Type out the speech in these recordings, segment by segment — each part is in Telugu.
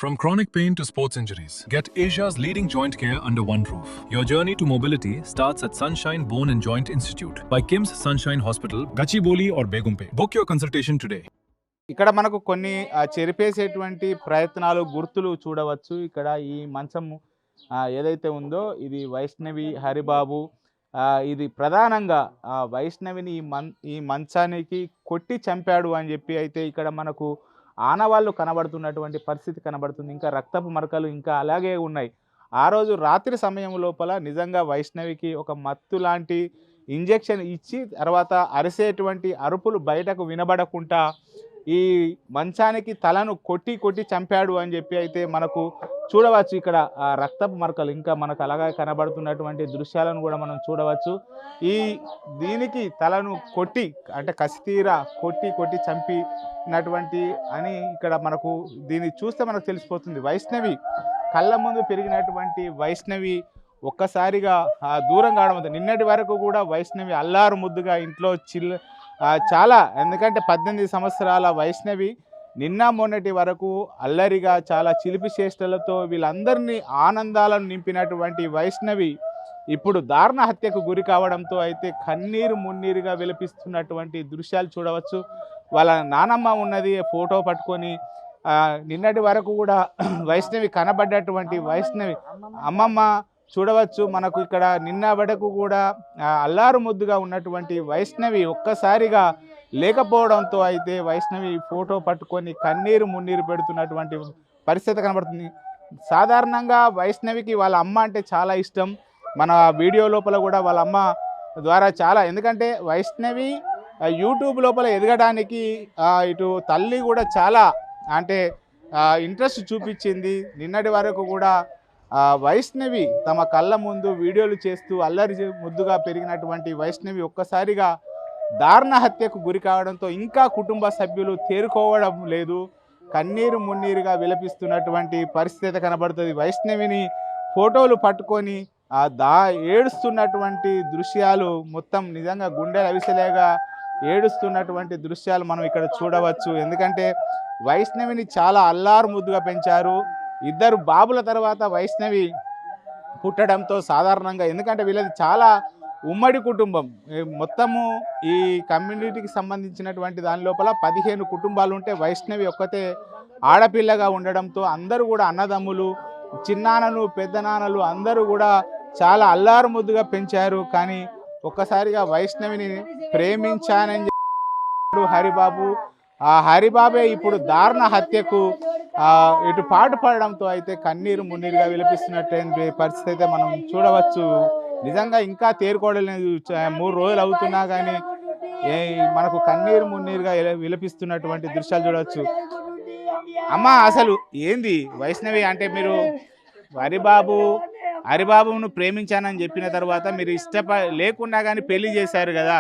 From chronic pain to sports injuries, get Asia's leading joint care under one roof. Your journey to mobility starts at Sunshine Bone and Joint Institute by KIMS Sunshine Hospital, Gachibowli or Begumpe. Book your consultation today. ఇక్కడ మనకు కొన్ని చెరిపేసేటువంటి ప్రయత్నాలు గుర్తులు చూడవచ్చు. ఇక్కడ ఈ మంచము ఏదైతే ఉందో ఇది వైష్ణవి హరిబాబు. ఇది ప్రధానంగా వైష్ణవిని ఈ మంచానికి కొట్టి చంపాడు అని చెప్పి అయితే ఇక్కడ మనకు ఆనవాళ్ళు కనబడుతున్నటువంటి పరిస్థితి కనబడుతుంది. ఇంకా రక్తపు మరకలు ఇంకా అలాగే ఉన్నాయి. ఆ రోజు రాత్రి సమయం లోపల నిజంగా వైష్ణవికి ఒక మత్తు లాంటి ఇంజెక్షన్ ఇచ్చి తర్వాత అరిసేటువంటి అరుపులు బయటకు వినబడకుండా ఈ మంచానికి తలను కొట్టి కొట్టి చంపాడు అని చెప్పి అయితే మనకు చూడవచ్చు. ఇక్కడ రక్తపు మరకలు ఇంకా మనకు అలాగే కనబడుతున్నటువంటి దృశ్యాలను కూడా మనం చూడవచ్చు. దీనికి తలను కొట్టి అంటే కసితీరా కొట్టి కొట్టి చంపినటువంటి అని ఇక్కడ మనకు దీన్ని చూస్తే మనకు తెలిసిపోతుంది. వైష్ణవి కళ్ళ ముందు పెరిగినటువంటి వైష్ణవి ఒక్కసారిగా దూరం కావడం. నిన్నటి వరకు కూడా వైష్ణవి అల్లారు ముద్దుగా ఇంట్లో చాలా, ఎందుకంటే 18 సంవత్సరాల వైష్ణవి నిన్న మొన్నటి వరకు అల్లరిగా చాలా చిలిపి చేష్టలతో వీళ్ళందరినీ ఆనందాలను నింపినటువంటి వైష్ణవి ఇప్పుడు దారుణ హత్యకు గురి కావడంతో అయితే కన్నీరు మున్నీరుగా విలపిస్తున్నటువంటి దృశ్యాలు చూడవచ్చు. వాళ్ళ నానమ్మ ఉన్నది ఫోటో పట్టుకొని. నిన్నటి వరకు కూడా వైష్ణవి కనబడ్డటువంటి వైష్ణవి అమ్మమ్మ చూడవచ్చు. మనకు ఇక్కడ నిన్న వరకు కూడా అల్లారు ముద్దుగా ఉన్నటువంటి వైష్ణవి ఒక్కసారిగా లేకపోవడంతో అయితే వైష్ణవి ఫోటో పట్టుకొని కన్నీరు మున్నీరు పెడుతున్నటువంటి పరిస్థితి కనబడుతుంది. సాధారణంగా వైష్ణవికి వాళ్ళ అమ్మ అంటే చాలా ఇష్టం. మన వీడియో లోపల కూడా వాళ్ళ అమ్మ ద్వారా చాలా, ఎందుకంటే వైష్ణవి యూట్యూబ్ లోపల ఎదగడానికి ఇటు తల్లి కూడా చాలా అంటే ఇంట్రెస్ట్ చూపించింది. నిన్నటి వరకు కూడా వైష్ణవి తమ కళ్ళ ముందు వీడియోలు చేస్తూ అల్లరి ముద్దుగా పెరిగినటువంటి వైష్ణవి ఒక్కసారిగా దారుణ హత్యకు గురి కావడంతో ఇంకా కుటుంబ సభ్యులు తేరుకోవడం లేదు. కన్నీరు మున్నీరుగా విలపిస్తున్నటువంటి పరిస్థితి కనబడుతుంది. వైష్ణవిని ఫోటోలు పట్టుకొని ఏడుస్తున్నటువంటి దృశ్యాలు మొత్తం నిజంగా గుండెలు అవిసలేగా ఏడుస్తున్నటువంటి దృశ్యాలు మనం ఇక్కడ చూడవచ్చు. ఎందుకంటే వైష్ణవిని చాలా అల్లారు ముద్దుగా పెంచారు. 2 బాబుల తర్వాత వైష్ణవి పుట్టడంతో సాధారణంగా, ఎందుకంటే వీళ్ళది చాలా ఉమ్మడి కుటుంబం, మొత్తము ఈ కమ్యూనిటీకి సంబంధించినటువంటి దాని లోపల 15 కుటుంబాలు ఉంటే వైష్ణవి ఒక్కతే ఆడపిల్లగా ఉండడంతో అందరూ కూడా అన్నదమ్ములు, చిన్నాన్నలు, పెద్దనాన్నలు అందరూ కూడా చాలా అల్లారు ముద్దుగా పెంచారు. కానీ ఒక్కసారిగా వైష్ణవిని ప్రేమించానని చెప్పాడు హరిబాబు. ఆ హరిబాబే ఇప్పుడు దారుణ హత్యకు ఇటు పాటు పడడంతో అయితే కన్నీరు మున్నీరుగా విలపిస్తున్నటువంటి పరిస్థితి అయితే మనం చూడవచ్చు. నిజంగా ఇంకా తేరుకోవడలేదు. 3 రోజులు అవుతున్నా కానీ మనకు కన్నీరు మున్నీరుగా విలపిస్తున్నటువంటి దృశ్యాలు చూడవచ్చు. అమ్మ అసలు ఏంది వైష్ణవి అంటే, మీరు హరిబాబును ప్రేమించానని చెప్పిన తర్వాత మీరు లేకుండా కానీ పెళ్లి చేశారు కదా,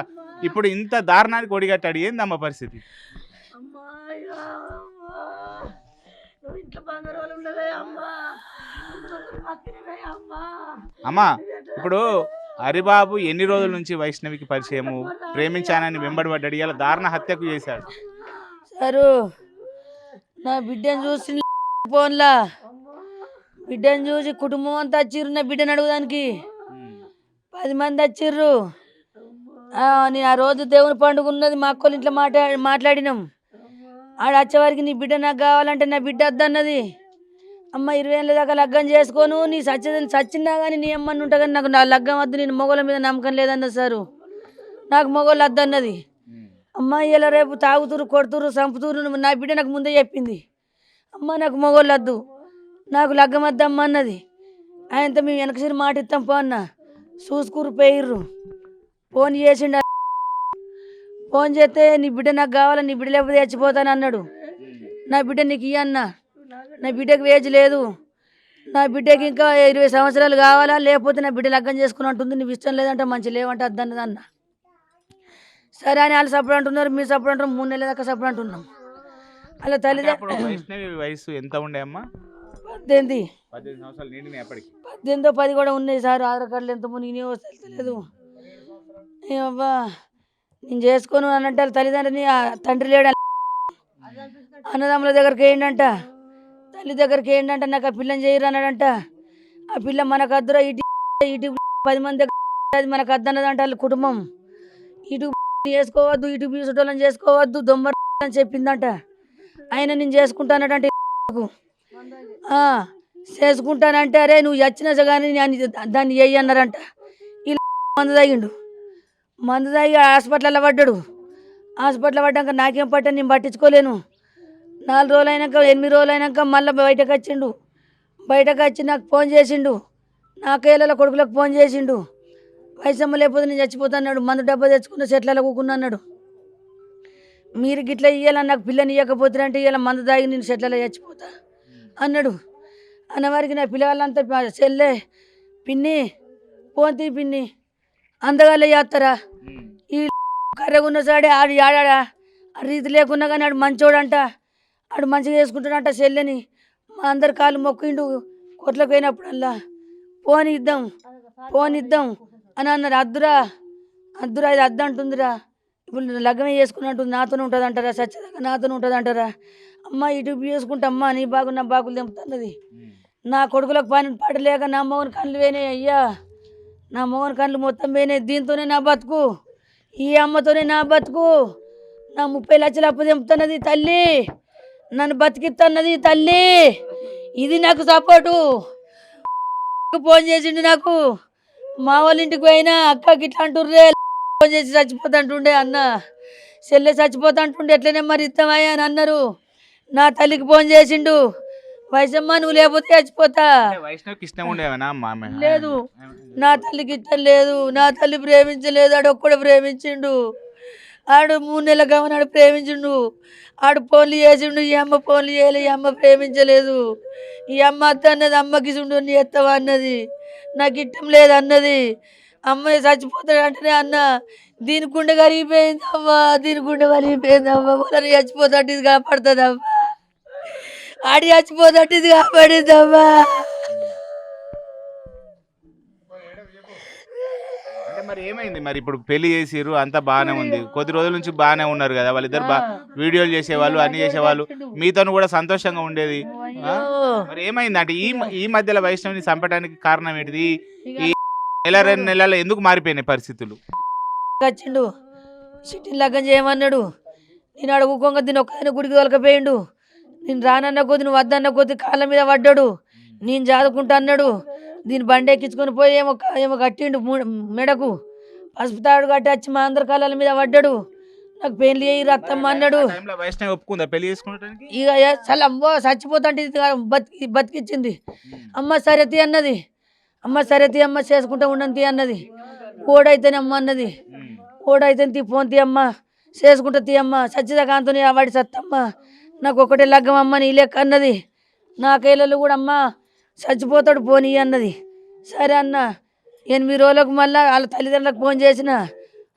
ఇప్పుడు ఇంత దారుణానికి ఒడిగట్టాడు, ఏందమ్మ పరిస్థితి? అమ్మా ఇప్పుడు హరిబాబు ఎన్ని రోజుల నుంచి వైష్ణవికి పరిచయము, ప్రేమించానని వెంబడిపడ్డాడు, ఇలా దారుణ హత్యకు చేశాడు? సారు నా బిడ్డను చూసి ఫోన్లా బిడ్డను చూసి కుటుంబం అంతా వచ్చిర్రు. నా బిడ్డను అడుగుదానికి 10 మంది వచ్చిర్రు. నేను ఆ రోజు దేవుని పండుగ ఉన్నది, మా అక్కలు ఇంట్లో మాట్లాడినాం. ఆడ వచ్చేవారికి నీ బిడ్డ నాకు కావాలంటే నా బిడ్డ వద్దన్నది. అమ్మ 20 ఏళ్ళ దాకా లగ్గం చేసుకోను, నీ చచ్చినా కానీ నీ అమ్మని ఉంటా కానీ నాకు నా లగ్గం వద్దు, నేను మొగోళ్ళ మీద నమ్మకం లేదన్నది సారు. నాకు మొగోళ్ళు వద్దన్నది. అమ్మ ఇలా రేపు తాగుతురు, కొడుతురు, చంపుతురు, నా బిడ్డ నాకు ముందే చెప్పింది. అమ్మ నాకు మొగోళ్ళు వద్దు, నాకు లగ్గం వద్దమ్మ అన్నది. ఆయనతో మేము వెనకసిరి మాట ఇస్తాం పో అన్న. చూసుకూరు పోయిర్రు. ఫోన్ చేసిండు. ఫోన్ చేస్తే నీ బిడ్డ నాకు కావాలి, నీ బిడ్డ లేకపోతే చచ్చిపోతాను అన్నాడు. నా బిడ్డ నీకు ఇయ్యన్నా, నా బిడ్డకి వేజ్ లేదు, నా బిడ్డకి ఇంకా 20 సంవత్సరాలు కావాలా, లేకపోతే నా బిడ్డ లగ్గం చేసుకుని అంటుంది. నువ్వు ఇష్టం లేదంటే మంచి లేవంటే అద్దన్నది అన్న. సరే అని వాళ్ళు సపోర్ట్ అంటున్నారు, మీరు సపోర్ట్ అంటున్నారు. 3 నెలల దాకా సపోర్ట్ అంటున్నాం. అలా తల్లిదండ్రులు వయసు ఎంత ఉండే అమ్మా? 18 సంవత్సరాలు నిండినాయి అప్పటికి. 18 10 కూడా ఉన్నాయి సార్. ఆధార్ కార్డులు ఎంత మునిగినాయో తెలియదు. ఏమబ్బా నేను చేసుకోను అని అంటే తల్లిదండ్రులని తండ్రి లేడు, అన్నదమ్ముల దగ్గరికి ఏంటంట తల్లి దగ్గరికి ఏంటంటే నాకు ఆ పిల్లని చేయరు అన్నాడంట. ఆ పిల్ల మనకు అద్దురా ఇటు ఇటు 10 మంది దగ్గర అది మనకు అద్దన్నదంట వాళ్ళ కుటుంబం. ఇటు చేసుకోవద్దు, ఇటు బీసుటోళ్ళని చేసుకోవద్దు, దొమ్మ అని చెప్పిందంట. ఆయన నేను చేసుకుంటానడంటే చేసుకుంటానంటే అరే నువ్వు వచ్చినా కానీ దాన్ని చెయ్యి అన్నారంట. ఇలా మందు తాగిండు, మందు తాగి హాస్పిటల్లో పడ్డాడు. హాస్పిటల్లో పడ్డాక నాకేం పట్టా నేను పట్టించుకోలేను. 4 రోజులు అయినాక 8 రోజులు అయినాక మళ్ళీ బయటకు వచ్చిండు. బయటకు వచ్చి నాకు ఫోన్ చేసిండు, నా కేళ్ళ కొడుకులకు ఫోన్ చేసిండు. వయసమ్మ లేకపోతే నేను చచ్చిపోతాన్నాడు, మందు డబ్బా తెచ్చుకున్న చెట్లలో కూకున్నా అన్నాడు. మీరు గిట్లా ఇయ్యాలని నాకు పిల్లని ఇవ్వకపోతారంటే ఇవాళ మందు తాగి నేను చెట్లలో చచ్చిపోతా అన్నాడు. అన్నవారికి నా పిల్లగాళ్ళంతా చెల్లె పిన్ని పోంతి పిన్ని అందగాళ్ళే చేస్తారా? ఈ కర్రెగున్న సాడే ఆడు ఆడా రీతి లేకున్నా కానీ ఆడు మంచోడంట, ఆడు మంచిగా చేసుకుంటాడంట చెల్లెని. మా అందరి కాళ్ళు మొక్కిండు కొట్లకు పోయినప్పుడల్లా. ఫోన్ ఇద్దాం అని అన్నారు. అద్దురా ఇది అద్దంటుందిరా, ఇప్పుడు లగ్గమే చేసుకున్నట్టుంది, నాతోనే ఉంటుంది అంటారా, సచ్చదాకా నాతోనే ఉంటుంది అంటారా? అమ్మ ఇటు చేసుకుంటా అమ్మ నీ బాగు నా బాగులు తెంపుతున్నది. నా కొడుకులకు పని పడలేక నా మగని కళ్ళు పోయినాయి అయ్యా, నా మగని కళ్ళు మొత్తం పోయినాయి. దీంతోనే నా బతుకు, ఈ అమ్మతోనే నా బతుకు. నా 30 లక్షలు అప్పు తెంపుతున్నది తల్లి, నన్ను బతికిస్తున్నది తల్లి. ఇది నాకు సపోర్టు. ఫోన్ చేసిండు నాకు, మా వాళ్ళ ఇంటికి పోయినా అక్కకి ఇట్లా అంటుర్రే, ఫోన్ చేసి చచ్చిపోతాంటుండే అన్న, చెల్లె చచ్చిపోతాంటుండే ఎట్లనే మరి ఇస్తామయ్యా అని అన్నారు. నా తల్లికి ఫోన్ చేసిండు, వయసమ్మ నువ్వు లేకపోతే చచ్చిపోతా. వైష్ణవికి ఇష్టం ఉండేవనా? లేదు, నా తల్లికి ఇష్టం లేదు, నా తల్లి ప్రేమించలేదు. ఆడు ఒక్కడు ప్రేమించిండు, ఆడు 3 నెలల గమనాడు ప్రేమించిండు. ఆడు ఫోన్లు చేసిండు, ఈ అమ్మ ఫోన్లు చేయలే, ఈ అమ్మ ప్రేమించలేదు. ఈ అమ్మ అత్త అన్నది, అమ్మకి చూడు నీ ఎత్తవా అన్నది, నాకు ఇష్టం లేదు అన్నది. అమ్మాయి చచ్చిపోతాడు అంటేనే అన్న దీని గుండె కరిగిపోయింది అవ్వ, దీని గుండె కరిగిపోయింది అవ్వ, వాళ్ళని చచ్చిపోతాంటే ఇది కాపాడుతుంది అవ్వ, ఆడి చచ్చిపోతాంటే ఇది కాపాడింది అవ్వ. అంటే మరి ఏమైంది మరి? ఇప్పుడు పెళ్లి చేసిర్రు, అంతా బాగానే ఉంది, కొద్ది రోజుల నుంచి బాగానే ఉన్నారు కదా వాళ్ళిద్దరు, వీడియోలు చేసేవాళ్ళు, అన్ని చేసేవాళ్ళు, మీతో కూడా సంతోషంగా ఉండేది. మరి ఏమైంది అంటే ఈ మధ్యలో వైష్ణవిని చంపడానికి కారణం ఏంటిది? ఈ 1-2 నెలల్లో ఎందుకు మారిపోయినాయి పరిస్థితులు? వచ్చిండు సిటీని లగ్గం చేయమన్నాడు. నేను అడుగుకోగా దీని ఒక్కదాన్ని గుడికి తొలకపోయిండు. నేను రానన్న కొద్ది నువ్వు వద్దన్న కొద్ది కాళ్ళ మీద పడ్డాడు. నేను చదువుకుంటా అన్నాడు. దీని బండి ఎక్కించుకొని పోయి ఏమో కట్టిండు మెడకు, పసుపు తాడు కట్టి వచ్చి మా అందరి కాళ్ళ మీద పడ్డాడు. నాకు పెళ్లి అయ్యి రక్తమ్మ అన్నాడు. వైష్ణవి ఒప్పుకుందా పెళ్లి చేసుకోవడానికి? ఇక చాలా అమ్మో చచ్చిపోతాంటే బతికిచ్చింది. అమ్మ సరేతి అన్నది, అమ్మ సరేతి అమ్మ చేసుకుంటా ఉండని అన్నది. ఓడైతేనే అమ్మ అన్నది, ఓడైతే ఫోన్ తీయమ్మ చేసుకుంటా తీయమ్మ, సచ్చిదాకాంతని వాడి సత్తమ్మ, నాకు ఒకటే లగ్గం అమ్మ నీ లెక్క అన్నది. నా కైలలో కూడా అమ్మ చచ్చిపోతాడు పోనీ అన్నది. సరే అన్న 8 రోజులకు మళ్ళీ వాళ్ళ తల్లిదండ్రులకు ఫోన్ చేసిన,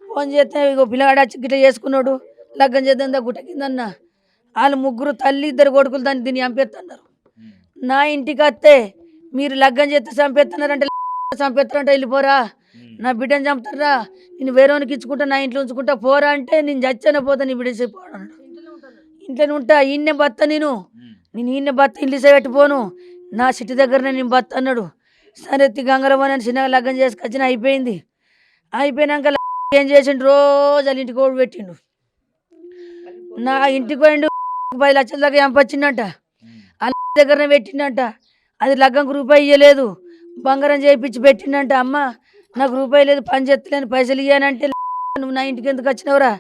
ఫోన్ చేస్తే ఇగో పిల్లగాడు వచ్చి గిట్ల చేసుకున్నాడు, లగ్గం చేద్దాం గుట్ట కిందన్న. వాళ్ళు 3 తల్లి 2 కొడుకులు దాన్ని దీన్ని చంపేస్తున్నారు. నా ఇంటికి వస్తే మీరు లగ్గం చేస్తే చంపేస్తున్నారంటే చంపేస్తారంటే వెళ్ళిపోరా, నా బిడ్డను చంపుతారా, నేను వేరేవానికి ఇచ్చుకుంటా, నా ఇంట్లో ఉంచుకుంటా పోరా అంటే నేను చచ్చానే పోతా, నీ బిడ్డ చెప్పాడు. ఇంట్లోనే ఉంటా, ఈయన్నే బత్త, నేను ఈయన్నే బత్త, ఇంట్లో పెట్టిపోను, నా సిటీ దగ్గరనే నేను బత్త అన్నాడు. సరే గంగరమని అని చిన్నగా లగ్గం చేసుకొచ్చిన అయిపోయింది. అయిపోయినాక ఏం చేసిండు, రోజు వాళ్ళ ఇంటికి ఓడి పెట్టిండు. నా ఇంటికి పోయిండు, 10 లక్షల దాకా చంపొచ్చిండంట. వాళ్ళ దగ్గరనే పెట్టిండంట. అది లగ్గంకు రూపాయి ఇవ్వలేదు, బంగారం చేయించి పెట్టిండంట. అమ్మ నాకు రూపాయి లేదు, పని చేస్తలేని, పైసలు ఇవ్వనంటే నువ్వు నా ఇంటికి ఎందుకు వచ్చినావురా,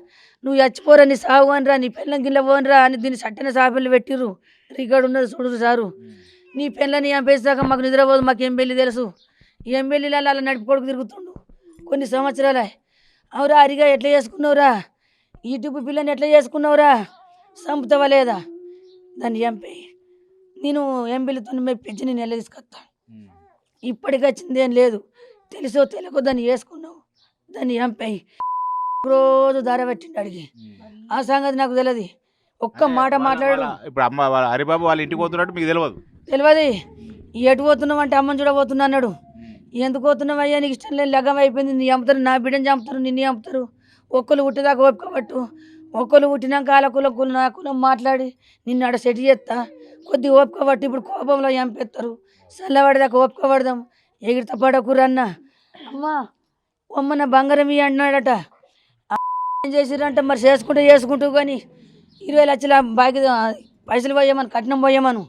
నువ్వు చచ్చిపోరా, నీ సాగు అనిరా, నీ పెళ్ళం గిల్ల పోనరా అని దీన్ని సట్టన సాపిల్లు పెట్టిర్రు. రికార్డు ఉన్నది చూడరు సారు. నీ పెళ్ళని చంపేసాక మాకు నిద్రపోదు, మాకు ఎంబెల్లి తెలుసు. ఎంబెల్లిలో అలా నడుపుకోడుకు తిరుగుతుండు కొన్ని సంవత్సరాలే. అవురా అరిగా ఎట్లా చేసుకున్నావురా, యూట్యూబ్ పిల్లని ఎట్లా చేసుకున్నావురా, చంపుతావా లేదా, దాన్ని చంపేయి, నేను ఎంబెల్లితో మెప్పించి నేను ఎలా తీసుకొస్తా. ఇప్పటికి వచ్చింది ఏం లేదు, తెలుసో తెలియకో దాన్ని చేసుకున్నావు, దాన్ని చంపేయి. రోజు ధర పెట్టిండు అడిగి, ఆ సంగతి నాకు తెలియదు, ఒక్క మాట మాట్లాడు. ఇప్పుడు అమ్మ హరిబాబు వాళ్ళ ఇంటికి పోతున్నట్టు మీకు తెలియదు? ఎటు పోతున్నావు అంటే అమ్మని చూడబోతున్నా అన్నాడు. ఎందుకు పోతున్నావు అయ్యా, నీకు ఇష్టం లేదు, లగ్గం అయిపోయింది, నీ చంపుతారు, నా బిడ్డని చంపుతారు, నిన్ను చంపుతారు. ఒక్కరు పుట్టేదాకా ఒప్పుకోబట్టు, ఒక్కరు పుట్టినాక వాళ్ళ కులం నా కులం మాట్లాడి నిన్ను ఆడ సెట్ చేస్తా, కొద్దిగా ఓపిక పట్టి ఇప్పుడు కోపంలో ఎంపెత్తారు. చల్లబడదాకా ఓపిక పడదాం. ఎగిరిత పడకురన్న అమ్మా అమ్మ నా బంగారం ఇవి అన్నాడట. ఏం చేసిరంట మరి చేసుకుంటూ కానీ 20 లక్షల బాకి పైసలు పోయమను, కట్నం పోయమను,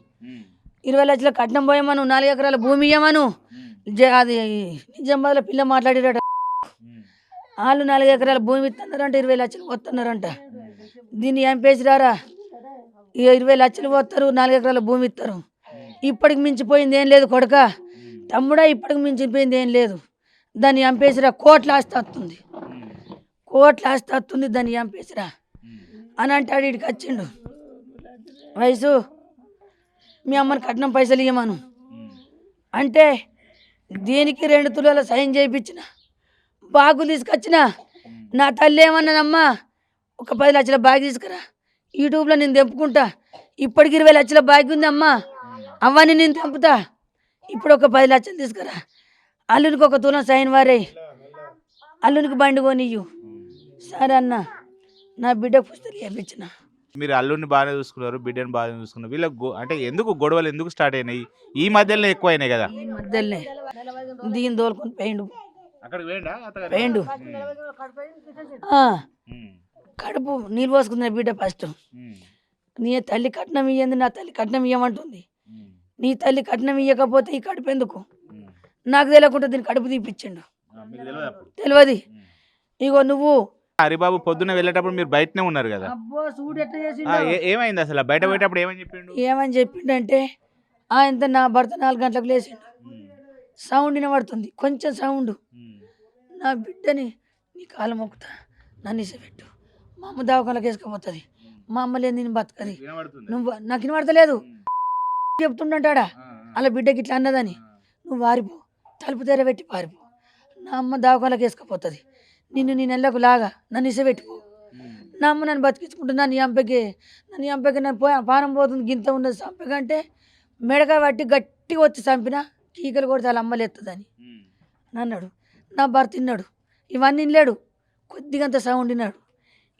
20 లక్షల కట్నం పోయమను, 4 ఎకరాల భూమి ఇయ్యమను. అది నిజామాబాద్లో పిల్ల మాట్లాడారట. వాళ్ళు 4 ఎకరాల భూమి ఇస్తున్నారంట, 20 లక్షలు వస్తున్నారంట. దీన్ని ఎంపేసిరారా, ఇక 20 లక్షలు పోతారు, 4 ఎకరాల భూమి ఇస్తారు. ఇప్పటికి మించిపోయింది ఏం లేదు కొడుక తమ్ముడా, ఇప్పటికి మించిపోయింది ఏం లేదు. దాన్ని ఎంపేసిరా, కోట్ల ఆస్తి వస్తుంది, కోట్ల ఆస్తి వస్తుంది, దాన్ని ఎంపేసిరా అని అంటాడు. ఇడికి వచ్చిండు వయసు, మీ అమ్మని కట్నం పైసలు ఇవ్వమను అంటే దీనికి 2 తులాల సైన్ చేయించిన, బాగు తీసుకొచ్చిన. నా తల్లి ఏమన్నానమ్మా, ఒక 10 లక్షల బాగు తీసుకురా, యూట్యూబ్లో నేను తెంపుకుంటా. ఇప్పటికి 20 లక్షల బాగు ఉంది అమ్మా, అవన్నీ నేను తెంపుతా. ఇప్పుడు ఒక 10 లక్షలు తీసుకురా, అల్లునికి 1 తులం సైన్ వారే, అల్లునికి బండి కొనియ్యు. సరే అన్న, నా బిడ్డ పుస్తకం చేయించిన. మీరు అల్లుడిని బాగానే చూసుకున్నారు, బిడ్డని బాగానే చూసుకున్నారు. వీళ్ళకి అంటే ఎందుకు గొడవలు ఎందుకు స్టార్ట్ అయినాయి? ఈ మధ్యలో ఎక్కువ అయినాయి కదా. ఈ మధ్యలోనే దీని తోలుకొని పోయిండు. అక్కడికి పోయిండు కడుపు నీళ్ళు పోసుకుంది బిడ్డ. ఫస్ట్ నీ తల్లి కట్నం ఇయ్యంది, నా తల్లి కట్నం ఇయ్యమంటుంది. నీ తల్లి కట్నం ఇయ్యకపోతే ఈ కడుపు ఎందుకు? నాకు తెలియకుండా దీన్ని కడుపు తీపిచ్చిండు. తెలియదు. ఇగో నువ్వు హరిబాబు పొద్దున్న వెళ్ళేటప్పుడు మీరు బయటనే ఉన్నారు కదా. అబ్బో చూడు ఎట్లా చేసి ఏమైంది అసలు? బయట పోయేటప్పుడు ఏమని చెప్పిండంటే ఆయన నా భర్త 4 గంటలకు లేచిండు. సౌండ్ వినబడుతుంది, కొంచెం సౌండ్. నా బిడ్డని నీ కాలం మొక్కుతా, నన్ను ఇసపెట్టు, మా అమ్మ దవాఖానకి వేసుకుపోతుంది, మా అమ్మ లేదు నేను బతకది, నువ్వు నాకు వినబడతలేదు చెప్తుండంటాడా. అలా బిడ్డకి ఇట్లా అన్నదని, నువ్వు వారిపో, తలుపు తెరబెట్టి పారిపో, నా అమ్మ దవాఖానకి వేసుకుపోతుంది, నేను నెలకు లాగా నన్ను ఇసపెట్టుకో. నా అమ్మ నన్ను బతికించుకుంటూ నన్ను ఎంపకి నన్ను పానం పోతుంది, గింత ఉన్నది చంపకంటే మెడకాయ పట్టి గట్టిగా వచ్చి చంపిన, కీకలు కొడితే వాళ్ళ అమ్మలు ఎత్తదని అన్నాడు. నా భర్త తిన్నాడు, ఇవన్నీ వినలేడు, కొద్దిగంత సౌండ్ విన్నాడు.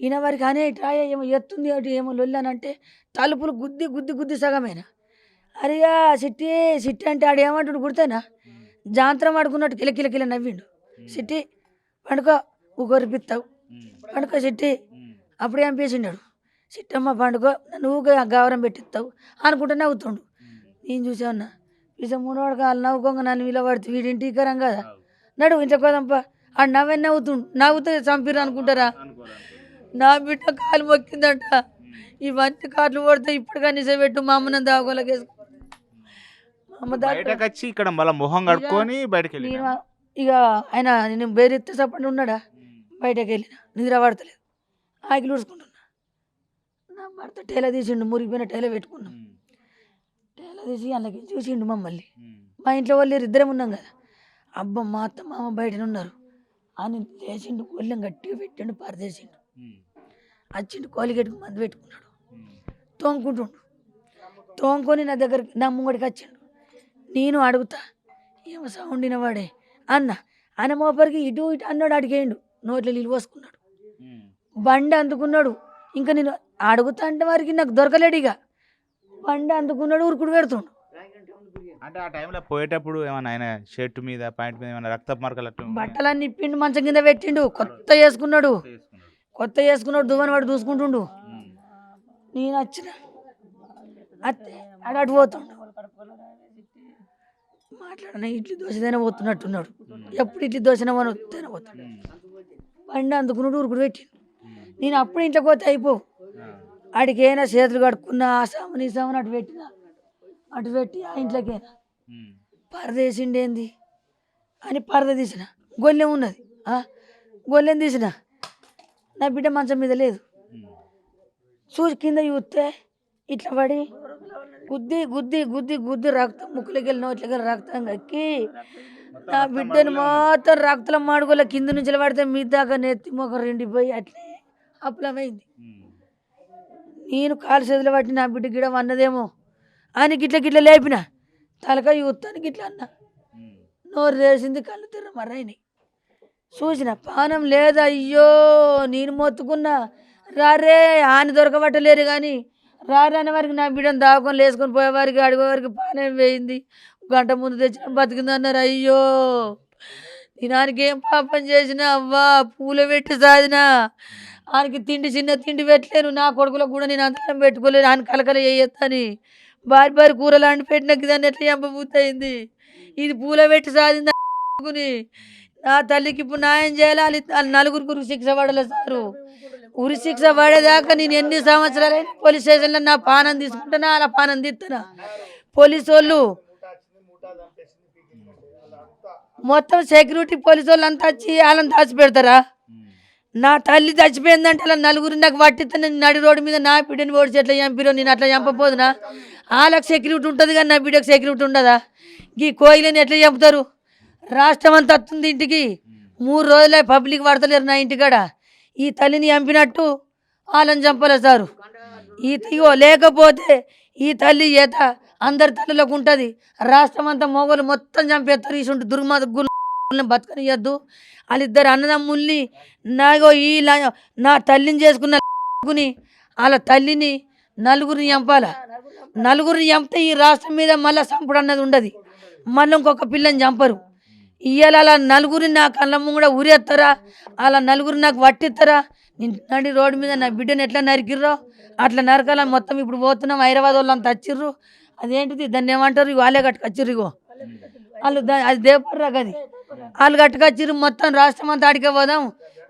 ఈయన వారికి అనే ట్రాయ ఏమో ఎత్తుంది అటు ఏమో లొల్లానంటే తలుపులు గుద్ది గుద్ది గుద్ది సగమేనా. అరియా సిట్టి సిట్టి అంటే ఆడు ఏమంటాడు గుర్తేనా, జాంత్రం ఆడుకున్నట్టు కిలకిల నవ్విండు. సిట్టి పండుకో, ఊకొరిపిస్తావు, పండుకో సిట్టి. అప్పుడు ఏం పేసిండాడు, సిట్టమ్మ పండుకో, నన్ను ఊగా గౌరవం పెట్టిస్తావు అనుకుంటూ నవ్వుతుండు. నేను చూసామన్నా పిస మూడోడు కాళ్ళు నవ్వుకోగా నన్ను విలువడితే వీడింటి కరం కదా, నడు ఇంట్లో కోదంప. ఆడు నవ్వుతుండు, నవ్వుతే చంపిరు అనుకుంటారా. నా బిడ్డ కాలు మొక్కిందంట, ఇవన్నీ కాట్లు పడితే ఇప్పటిగా నిజపెట్టు, మా అమ్మని దాగోలకి వేసుకో. ఇక్కడ మళ్ళీ మొహం కడుక్కొని బయటకు వెళ్ళి ఇక ఆయన నేను బేరెత్తే చప్పండి ఉన్నాడా, బయటకు వెళ్ళిన నిద్ర పడతలేదు, ఆకిలు ఉడుచుకుంటున్నా. నా భర్త టేల తీసిండు, మురిగిపోయిన టేల పెట్టుకున్నాం. టేల తీసి అందులోకి చూసిండు మమ్మల్ని. మా ఇంట్లో వాళ్ళు 2 ఉన్నాం కదా. అబ్బా మా అత్త మామ బయటనే ఉన్నారు అని లేచిండు, కొల్లెం గట్టిగా పెట్టిండు, పరదేసిండు. వచ్చిండు, కోలిగేటుకు మందు పెట్టుకున్నాడు, తోముకుంటుండు. తోముకొని నా దగ్గరికి నా ముంగడికి వచ్చిండు. నేను అడుగుతా ఏమో సౌండ్ వినవాడే అన్న, ఆయన మోపరికి ఇటు ఇటు అన్నాడు, అడిగేయండు, నోట్లో నీళ్ళు పోసుకున్నాడు, బండి అందుకున్నాడు. ఇంకా నేను అడుగుతా అంటే వారికి నాకు దొరకలేడు. ఇక బండి అందుకున్నాడు, ఉరుకుడు పెడుతుండు. అంటే ఆ టైంలో పోయేటప్పుడు ఏమన్నా ఆయన షర్ట్ మీద ప్యాంట్ మీద ఏమైనా రక్త మార్కలు బట్టలన్నీ ఇప్పిండు, మంచం కింద పెట్టిండు, కొత్త వేసుకున్నాడు, దువ్వని వాడు చూసుకుంటుండు. నేను వచ్చిన అటు పోతుండు, మాట్లాడిన ఇడ్లీ దోశ పోతున్నట్టున్నాడు. ఎప్పుడు ఇడ్లీ దోశ పోతాడు. బండి అందుకున్నాడు, ఉరుకుడు పెట్టిండు. నేను అప్పుడు ఇంట్లోకి పోతే అయిపో, ఆడికైనా చేతులు కడుక్కున్నా, ఆ సామాన్ ఈ సామాన్ అటు పెట్టి ఆ ఇంట్లోకైనా పరదేసిండేంది అని పరద తీసిన. గొల్లెం ఉన్నది, గొల్లెం తీసిన. నా బిడ్డ మంచం మీద లేదు, చూసి కింద చూస్తే ఇట్లా పడి గుద్ది గుద్ది గుద్ది గుద్ది రక్తం ముక్కులకి వెళ్ళి నోట్లకి వెళ్ళి రక్తం కక్కి నా బిడ్డను మొత్తం రక్తం మాడుకోలే. కింద నుంచి పడితే మీ దాకా నెత్తి మొక్క రెండిపోయి అట్లే అప్పులమైంది. నేను కాలు చేతులు పట్టి నా బిడ్డ గిడ అన్నదేమో అని గిట్ల లేపిన, తలకాయ యూత్తాను గిట్లా అన్న. నోరు వేసింది, కళ్ళు తిర్ర మర్రైనాయి. చూసిన పానం లేదా, అయ్యో నేను మొత్తుకున్నా, రారే ఆని దొరకబట్టలేరు కానీ రాని వారికి నా బిడ్డను దాచుకొని లేసుకొని పోయేవారికి అడిగేవారికి పానే వేయింది. గంట ముందు తెచ్చిన బతికింది అన్నారు. అయ్యో నేను ఏం పాపం చేసినా అవ్వా పూల పెట్టి సాదినా ఆయనకి తిండి చిన్న తిండి పెట్టలేను. నా కొడుకులకు కూడా నేను అంతరం పెట్టుకోలేను. ఆయన కలకల చేయొద్దని భారీ కూరలు అండి పెట్టినాక దాన్ని ఎట్లా చంపబుద్ధి అయింది. ఇది పూల పెట్టి సాధింది అనుకుని నా తల్లికి ఇప్పుడు న్యాయం చేయాలి. వాళ్ళు నలుగురికి ఉరి శిక్ష పడలేదు సారు. ఉరి శిక్ష పడేదాకా నేను ఎన్ని సంవత్సరాలైనా పోలీస్ స్టేషన్లో నా పానం తీసుకుంటున్నా, అలా పానం తీస్తున్నా. పోలీసు వాళ్ళు మొత్తం సెక్యూరిటీ పోలీసు వాళ్ళు అంతా వచ్చి వాళ్ళని దాచిపెడతారా? నా తల్లి చచ్చిపోయిందంటే అలా నలుగురు నాకు పట్టిస్తాను. నడి రోడ్డు మీద నా బిడ్డని ఓడిచి ఎట్లా చంపిరో నేను అట్లా చంపపోదునా? వాళ్ళకి సెక్యూరిటీ ఉంటుంది కానీ నా బిడ్డకు సెక్యూరిటీ ఉండదా? ఈ కోయిలని ఎట్లా చంపుతారు? రాష్ట్రం అంతా వస్తుంది ఇంటికి. 3 రోజులే పబ్లిక్ పడతలేరు నా ఇంటికాడ. ఈ తల్లిని చంపినట్టు వాళ్ళని చంపలే సారు. ఇగో లేకపోతే ఈ తల్లి ఈత అందరి తల్లిలోకి ఉంటుంది. రాష్ట్రం అంతా మొగలు మొత్తం చంపేస్తారు. ఇసుంటి దుర్మార్గులను బతకనియద్దు. వాళ్ళిద్దరు అన్నదమ్ముల్ని నాగో నా తల్లిని చేసుకున్న వాళ్ళ తల్లిని నలుగురిని చంపాల. నలుగురిని చంపితే ఈ రాష్ట్రం మీద మళ్ళీ చంపుడు అన్నది ఉండదు. మళ్ళీ ఇంకొక పిల్లని చంపరు. ఇవాళ అలా నలుగురిని నా కళ్ళ ముంగడ ఉరేస్తారా? అలా నలుగురిని నాకు పట్టిస్తారా? నడి రోడ్డు మీద నా బిడ్డను ఎట్లా నరికిర్రో అట్లా నరకాల. మొత్తం ఇప్పుడు పోతున్నాం. హైదరాబాద్ వాళ్ళు అంత వచ్చిర్రు. అదేంటిది దాన్ని ఏమంటారు? వాళ్ళే కట్టుకొచ్చిర్రు. ఇగో వాళ్ళు అది దేపర్రా గది వాళ్ళు కట్టుకొచ్చిర్రు. మొత్తం రాష్ట్రం అంతా ఆడికే పోదాం.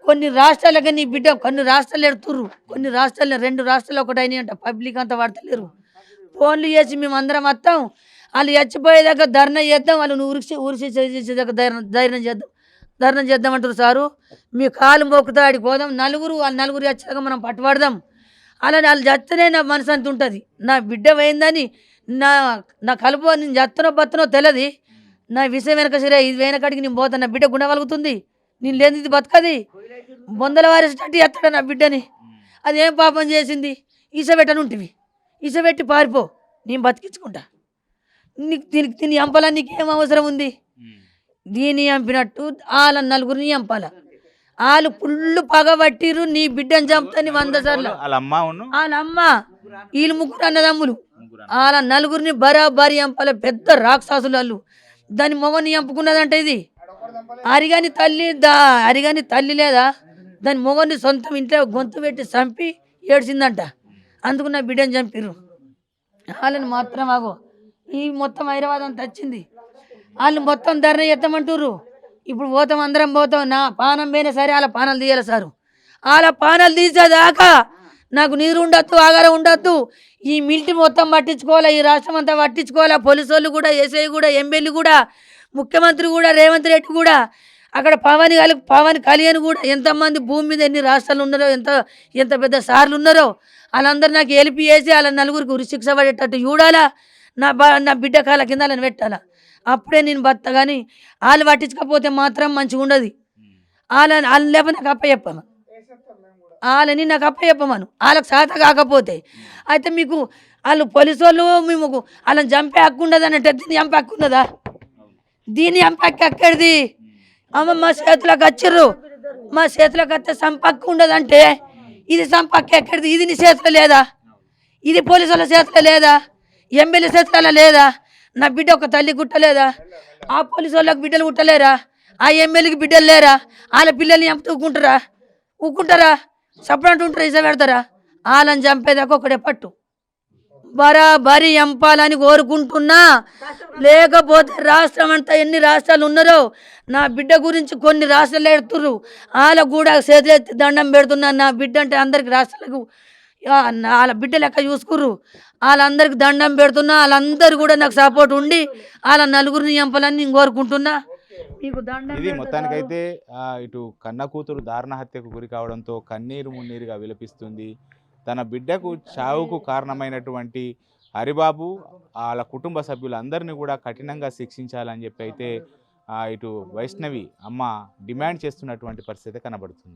కొన్ని రాష్ట్రాలకే నీ బిడ్డ కొన్ని రాష్ట్రాలు ఎడుతుర్రు. కొన్ని రాష్ట్రాలు 2 రాష్ట్రాలు ఒకటి అయినాయి అంట. పబ్లిక్ అంతా పడతలేరు. ఫోన్లు చేసి మేము అందరం వస్తాం. వాళ్ళు చచ్చిపోయేదాకా ధర్నా చేద్దాం. వాళ్ళు ఊరిసి చేసేదాకా ధర్నా చేద్దామంటారు సారు. మీ కాలు మొక్కుతా ఆడికి పోదాం. వాళ్ళు నలుగురు వచ్చాక మనం పట్టుబడదాం. అలా వాళ్ళు చస్తేనే నా మనసు అంత ఉంటుంది. నా బిడ్డ పోయిందని నా కలుపు నేను చత్తనో బత్తనో తెలియదు. నా విషయం వెనక సరే ఇది వెనకడికి నేను పోతాను. నా బిడ్డ గుండగలుగుతుంది. నేను లేని ఇది బతకది. బొందల వారేసినట్టు ఎత్తాడు నా బిడ్డని. అదేం పాపం చేసింది? ఈసబెట్టనుంటివి. ఈసబెట్టి పారిపో, నేను బతికించుకుంటా. దీనికి దీన్ని చంపాలా? నీకేం అవసరం ఉంది? దీన్ని చంపినట్టు వాళ్ళ నలుగురిని చంపాల. వాళ్ళు పుల్లు పగబట్టిరు. నీ బిడ్డను చంపుతాని 100 సార్లు. వాళ్ళ అమ్మ వీళ్ళు 3 అన్నదమ్ములు. వాళ్ళ నలుగురిని బరాబరి చంపాల. పెద్ద రాక్షసులు వాళ్ళు. దాని మొగని చంపుకున్నదంటే ఇది అరిగాని తల్లి లేదా? దాని మొగని సొంతం ఇంట్లో గొంతు పెట్టి చంపి ఏడ్చిందంట. అందుకు నా బిడ్డను చంపిరు. వాళ్ళని మాత్రం ఆగో ఈ మొత్తం హైదరాబాద్ అంతా వచ్చింది. వాళ్ళు మొత్తం ధర్నా చేస్తామంటారు. ఇప్పుడు పోతాం, అందరం పోతాం. నా పానం పోయినా సరే వాళ్ళ పానాలు తీయాలి సారు. వాళ్ళ పానాలు తీసేదాకా నాకు నీరు ఉండొద్దు, ఆగారం ఉండొద్దు. ఈ మిలిటరీ మొత్తం పట్టించుకోవాలి. ఈ రాష్ట్రం అంతా పట్టించుకోవాలి. పోలీసు వాళ్ళు కూడా, ఎస్ఐ కూడా, ఎమ్మెల్యే కూడా, ముఖ్యమంత్రి కూడా, రేవంత్ రెడ్డి కూడా, అక్కడ పవన్ కళ్యాణ్ కూడా, ఎంతమంది భూమి మీద ఎన్ని రాష్ట్రాలు ఉన్నారో, ఎంత పెద్ద సార్లు ఉన్నారో వాళ్ళందరూ నాకు హెల్ప్ చేసి వాళ్ళ నలుగురికి ఉరిశిక్ష పడేటట్టు చూడాలా. నా బిడ్డ కాళ్ళ కింద వాళ్ళని పెట్టాలా. అప్పుడే నేను బతా. కానీ వాళ్ళు పట్టించకపోతే మాత్రం మంచిగా ఉండదు. వాళ్ళని లేకపోతే నాకు అప్పచెప్పమను. వాళ్ళని నాకు అప్పచెప్పమను. వాళ్ళకి సాత కాకపోతే అయితే మీకు వాళ్ళు పోలీసు వాళ్ళు మేము వాళ్ళని చంపే హక్కు ఉండదు అంటే దీన్ని చంపే హక్కు ఉన్నదా? దీన్ని చంపే హక్కు ఎక్కడిది? అమ్మ మా చేతులకు వచ్చిర్రు. మా చేతులకు వస్తే సంపక్కు ఉండదంటే ఇది సంపక్కు ఎక్కడిది? ఇది నీ చేతిలో లేదా? ఇది పోలీసు వాళ్ళ చేతిలో లేదా? ఎమ్మెల్యే చేతిలో లేదా? నా బిడ్డ ఒక తల్లి గుట్టలేదా? ఆ పోలీసు వాళ్ళకి బిడ్డలు గుట్టలేరా? ఆ ఎమ్మెల్యేకి బిడ్డలు లేరా? వాళ్ళ పిల్లల్ని చంపుతూ ఊకుంటారా? సపరేట్ ఉంటారా? ఇస పెడతారా? వాళ్ళని చంపేదాకా ఒకటే పట్టు. బరాబరి చంపాలని కోరుకుంటున్నా. లేకపోతే రాష్ట్రం అంతా ఎన్ని రాష్ట్రాలు ఉన్నారో నా బిడ్డ గురించి కొన్ని రాష్ట్రాలు ఎడుతుర్రు. వాళ్ళకు కూడా చేతులెత్తి దండం పెడుతున్నా. నా బిడ్డ అంటే అందరికి రాష్ట్రాలకు వాళ్ళ బిడ్డ లెక్క చూసుకుర్రు. వాళ్ళందరికి దండం పెడుతున్నా. వాళ్ళందరూ కూడా నాకు సపోర్ట్ ఉండి వాళ్ళ నలుగురిని చంపాలని నేను కోరుకుంటున్నా. మీకు దండం. ఇది మొత్తానికైతే ఇటు కన్న కూతురు దారుణ హత్యకు గురి కావడంతో కన్నీరు మున్నీరుగా విలపిస్తుంది. తన బిడ్డకు చావుకు కారణమైనటువంటి హరిబాబు వాళ్ళ కుటుంబ సభ్యులందరినీ కూడా కఠినంగా శిక్షించాలని చెప్పి అయితే ఇటు వైష్ణవి అమ్మ డిమాండ్ చేస్తున్నటువంటి పరిస్థితి కనబడుతుంది.